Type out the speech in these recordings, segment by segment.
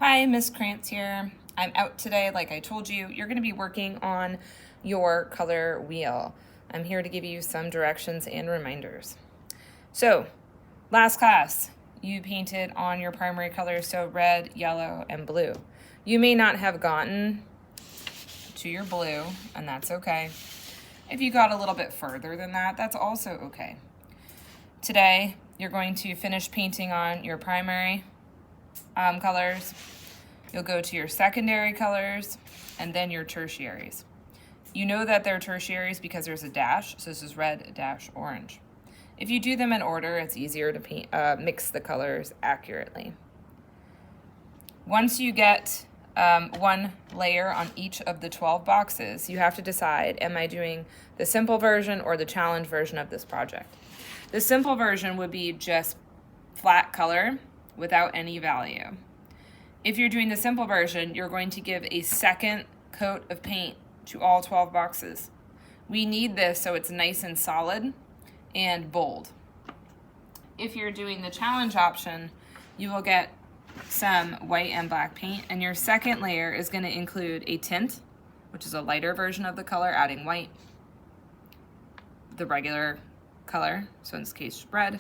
Hi, Miss Krantz here. I'm out today, like I told you. You're going to be working on your color wheel. I'm here to give you some directions and reminders. So, last class, you painted on your primary colors, so red, yellow, and blue. You may not have gotten to your blue, and that's okay. If you got a little bit further than that, that's also okay. Today, you're going to finish painting on your primary colors. You'll go to your secondary colors and then your tertiaries. You know that they're tertiaries because there's a dash, so this is red dash orange. If you do them in order, it's easier to paint, mix the colors accurately. Once you get one layer on each of the 12 boxes, you have to decide, am I doing the simple version or the challenge version of this project? The simple version would be just flat color without any value. If you're doing the simple version, you're going to give a second coat of paint to all 12 boxes. We need this so it's nice and solid and bold. If you're doing the challenge option, you will get some white and black paint, and your second layer is going to include a tint, which is a lighter version of the color, adding white, the regular color, so in this case red,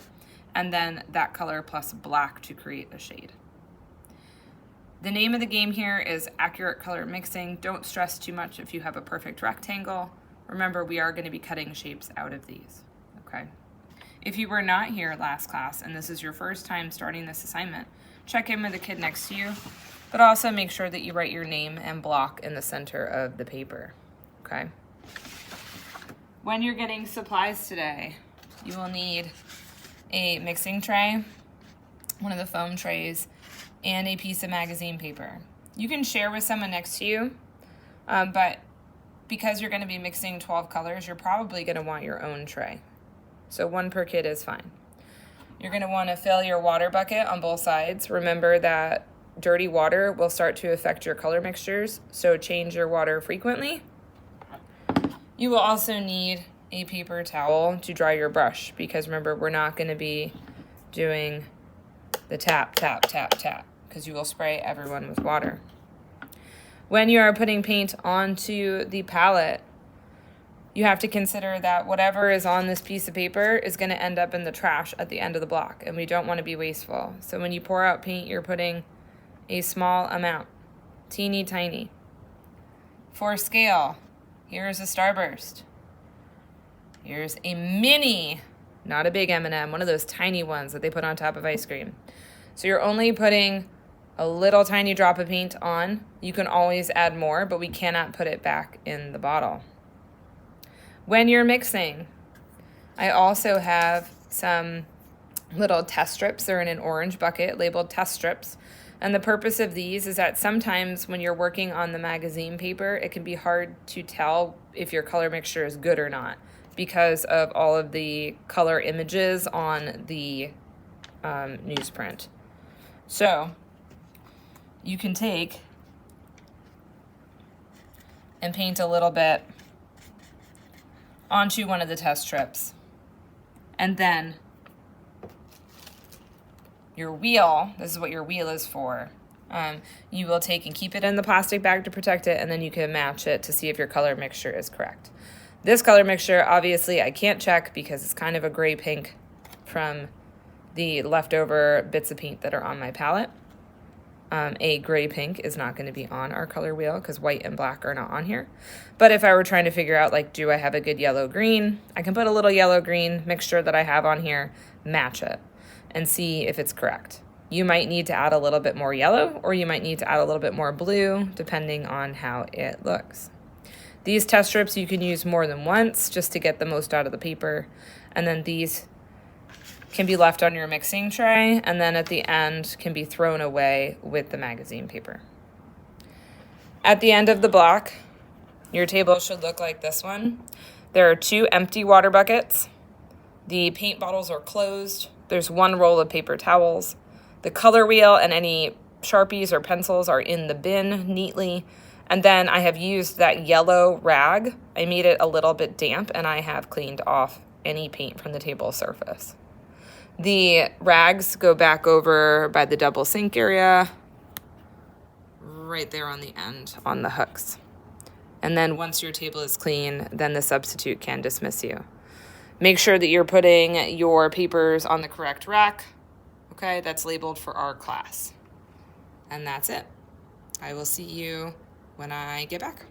and then that color plus black to create a shade. The name of the game here is accurate color mixing. Don't stress too much if you have a perfect rectangle. Remember, we are going to be cutting shapes out of these, okay? If you were not here last class and this is your first time starting this assignment, check in with the kid next to you, but also make sure that you write your name and block in the center of the paper, okay? When you're getting supplies today, you will need a mixing tray, one of the foam trays, and a piece of magazine paper. You can share with someone next to you, but because you're going to be mixing 12 colors, you're probably going to want your own tray. So one per kid is fine. You're going to want to fill your water bucket on both sides. Remember that dirty water will start to affect your color mixtures, so change your water frequently. You will also need a paper towel to dry your brush, because remember, we're not going to be doing the tap, tap, tap, tap, because you will spray everyone with water. When you are putting paint onto the palette, you have to consider that whatever is on this piece of paper is going to end up in the trash at the end of the block, and we don't want to be wasteful. So when you pour out paint, you're putting a small amount, teeny tiny. For scale, here's a starburst. Here's a mini, not a big M&M, one of those tiny ones that they put on top of ice cream. So you're only putting a little tiny drop of paint on. You can always add more, but we cannot put it back in the bottle. When you're mixing, I also have some little test strips. They're in an orange bucket labeled test strips. And the purpose of these is that sometimes when you're working on the magazine paper, it can be hard to tell if your color mixture is good or not, because of all of the color images on the newsprint. So you can take and paint a little bit onto one of the test strips, and then your wheel, this is what your wheel is for, you will take and keep it in the plastic bag to protect it, and then you can match it to see if your color mixture is correct. This color mixture, obviously, I can't check because it's kind of a gray pink from the leftover bits of paint that are on my palette. A gray pink is not going to be on our color wheel because white and black are not on here. But if I were trying to figure out, like, do I have a good yellow green, I can put a little yellow green mixture that I have on here, match it, and see if it's correct. You might need to add a little bit more yellow, or you might need to add a little bit more blue, depending on how it looks. These test strips you can use more than once just to get the most out of the paper, and then these can be left on your mixing tray, and then at the end can be thrown away with the magazine paper. At the end of the block, your table should look like this one. There are 2 empty water buckets. The paint bottles are closed. There's 1 roll of paper towels. The color wheel and any Sharpies or pencils are in the bin neatly. And then I have used that yellow rag. I made it a little bit damp, and I have cleaned off any paint from the table surface. The rags go back over by the double sink area. right there on the end on the hooks. And then once your table is clean, then the substitute can dismiss you. Make sure that you're putting your papers on the correct rack, okay, that's labeled for our class. And that's it. I will see you when I get back.